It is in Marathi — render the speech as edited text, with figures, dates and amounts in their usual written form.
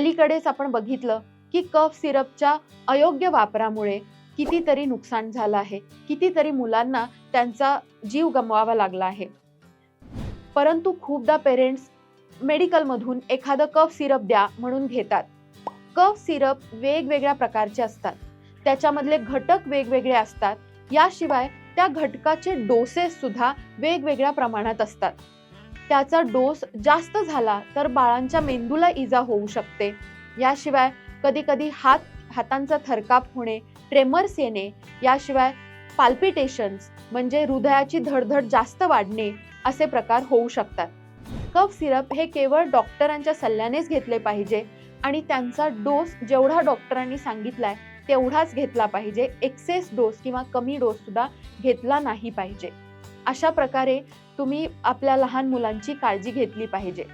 अलीकडेच आपण बघितलं की कफ सिरपच्या अयोग्य वापरामुळे कितीतरी नुकसान झालं आहे, कितीतरी मुलांना त्यांचा जीव गमवावा लागला आहे. परंतु खूपदा पेरेंट्स मेडिकलमधून एखादं कफ सिरप द्या म्हणून घेतात. कफ सिरप वेगवेगळ्या प्रकारचे असतात, त्याच्यामधले घटक वेगवेगळे असतात. याशिवाय त्या घटकाचे डोसेस सुद्धा वेगवेगळ्या प्रमाणात असतात. त्याचा डोस जास्त झाला तर बाळांच्या मेंदूला इजा होऊ शकते. याशिवाय कधी कधी हातांचा थरकाप होणे, ट्रेमर्स येणे, याशिवाय पाल्पिटेशन्स म्हणजे हृदयाची धडधड जास्त वाढणे असे प्रकार होऊ शकतात. कफ सिरप हे केवळ डॉक्टरांच्या सल्ल्यानेच घेतले पाहिजे आणि त्यांचा डोस जेवढा डॉक्टरांनी सांगितलाय तेवढाच घेतला पाहिजे. एक्सेस डोस किंवा कमी डोस सुद्धा घेतला नाही पाहिजे. अशा प्रकारे तुम्ही आपल्या लहान मुलांची काळजी घेतली पाहिजे.